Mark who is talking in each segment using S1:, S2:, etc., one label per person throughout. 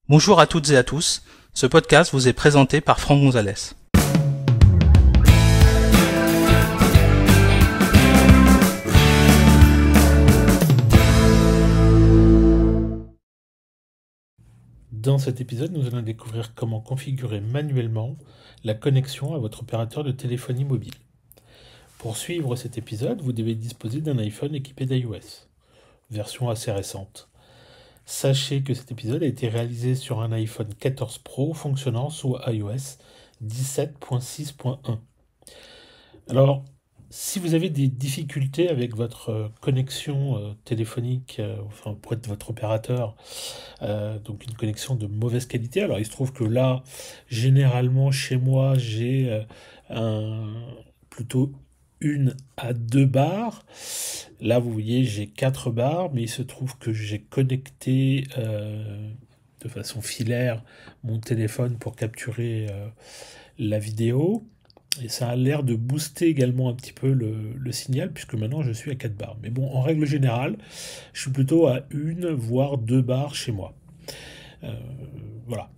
S1: Bonjour à toutes et à tous, ce podcast vous est présenté par Franck Gonzalez.
S2: Dans cet épisode, nous allons découvrir comment configurer manuellement la connexion à votre opérateur de téléphonie mobile. Pour suivre cet épisode, vous devez disposer d'un iPhone équipé d'iOS, version assez récente. Sachez que cet épisode a été réalisé sur un iPhone 14 Pro fonctionnant sous iOS 17.6.1. Alors, si vous avez des difficultés avec votre connexion téléphonique, pour être votre opérateur, donc une connexion de mauvaise qualité, alors il se trouve que là, généralement chez moi, j'ai plutôt 1 à 2 barres. Là, vous voyez, j'ai 4 barres, mais il se trouve que j'ai connecté de façon filaire mon téléphone pour capturer la vidéo. Et ça a l'air de booster également un petit peu le signal, puisque maintenant je suis à 4 barres. Mais bon, en règle générale, je suis plutôt à 1 voire 2 barres chez moi. Voilà.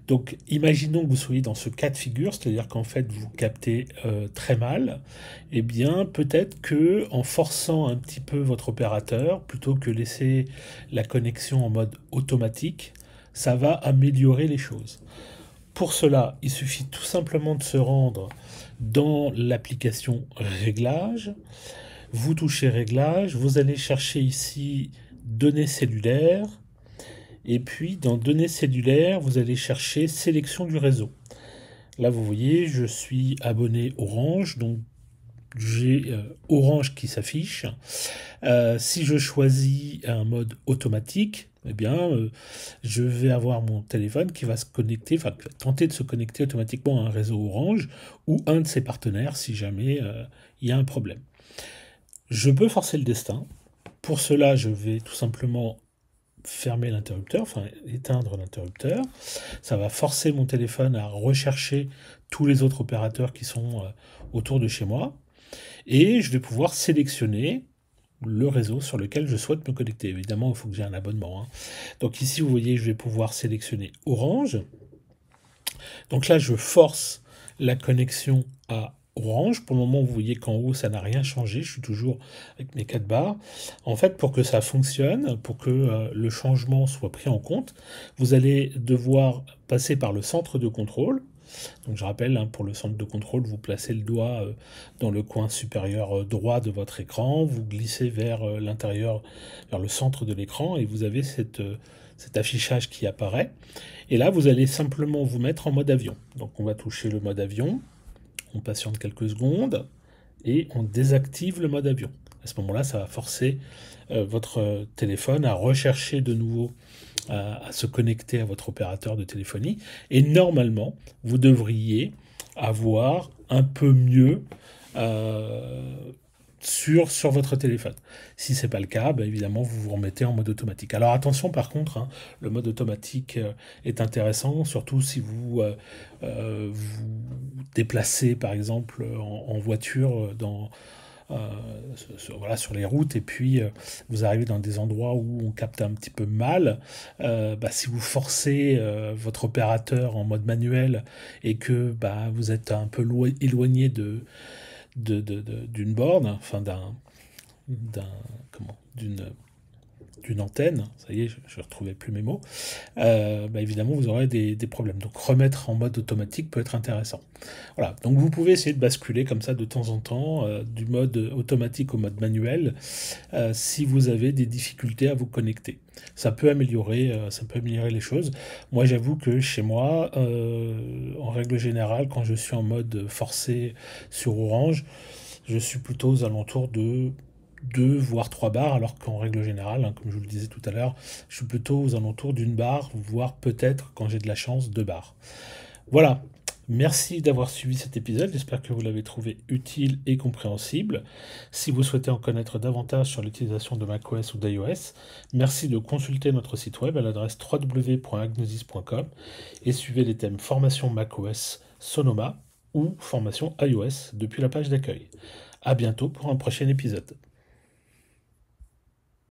S2: Donc, imaginons que vous soyez dans ce cas de figure, c'est-à-dire qu'en fait, vous captez très mal. Eh bien, peut-être que en forçant un petit peu votre opérateur, plutôt que laisser la connexion en mode automatique, ça va améliorer les choses. Pour cela, il suffit tout simplement de se rendre dans l'application Réglages. Vous touchez Réglages, vous allez chercher ici Données cellulaires. Et puis, dans Données cellulaires, vous allez chercher Sélection du réseau. Là, vous voyez, je suis abonné Orange, donc j'ai Orange qui s'affiche. Si je choisis un mode automatique, eh bien, je vais avoir mon téléphone qui va se connecter, enfin, qui va tenter de se connecter automatiquement à un réseau Orange ou un de ses partenaires si jamais il y a un problème. Je peux forcer le destin. Pour cela, je vais tout simplement fermer l'interrupteur, enfin éteindre l'interrupteur. Ça va forcer mon téléphone à rechercher tous les autres opérateurs qui sont autour de chez moi. Et je vais pouvoir sélectionner le réseau sur lequel je souhaite me connecter. Évidemment, il faut que j'ai un abonnement. Donc ici, vous voyez, je vais pouvoir sélectionner Orange. Donc là, je force la connexion à Orange. Pour le moment, vous voyez qu'en haut, ça n'a rien changé. Je suis toujours avec mes 4 barres. En fait, pour que ça fonctionne, pour que le changement soit pris en compte, vous allez devoir passer par le centre de contrôle. Donc je rappelle, pour le centre de contrôle, vous placez le doigt dans le coin supérieur droit de votre écran, vous glissez vers l'intérieur, vers le centre de l'écran, et vous avez cet affichage qui apparaît. Et là, vous allez simplement vous mettre en mode avion. Donc on va toucher le mode avion, on patiente quelques secondes, et on désactive le mode avion. À ce moment-là, ça va forcer votre téléphone à rechercher de nouveau à se connecter à votre opérateur de téléphonie. Et normalement, vous devriez avoir un peu mieux sur votre téléphone. Si ce n'est pas le cas, évidemment, vous vous remettez en mode automatique. Alors attention, par contre, le mode automatique est intéressant, surtout si vous vous déplacez, par exemple, en voiture sur les routes, et puis vous arrivez dans des endroits où on capte un petit peu mal. Si vous forcez votre opérateur en mode manuel et que vous êtes un peu éloigné d'une borne, enfin d'une antenne, ça y est, je ne retrouvais plus mes mots, évidemment vous aurez des problèmes. Donc remettre en mode automatique peut être intéressant. Voilà, donc vous pouvez essayer de basculer comme ça de temps en temps du mode automatique au mode manuel si vous avez des difficultés à vous connecter. Ça peut améliorer les choses. Moi j'avoue que chez moi, en règle générale, quand je suis en mode forcé sur Orange, je suis plutôt aux alentours de 2 voire 3 barres, alors qu'en règle générale, comme je vous le disais tout à l'heure, je suis plutôt aux alentours d'1 barre, voire peut-être, quand j'ai de la chance, 2 barres. Voilà, merci d'avoir suivi cet épisode, j'espère que vous l'avez trouvé utile et compréhensible. Si vous souhaitez en connaître davantage sur l'utilisation de macOS ou d'iOS, merci de consulter notre site web à l'adresse www.agnosis.com et suivez les thèmes formation macOS Sonoma ou formation iOS depuis la page d'accueil. À bientôt pour un prochain épisode.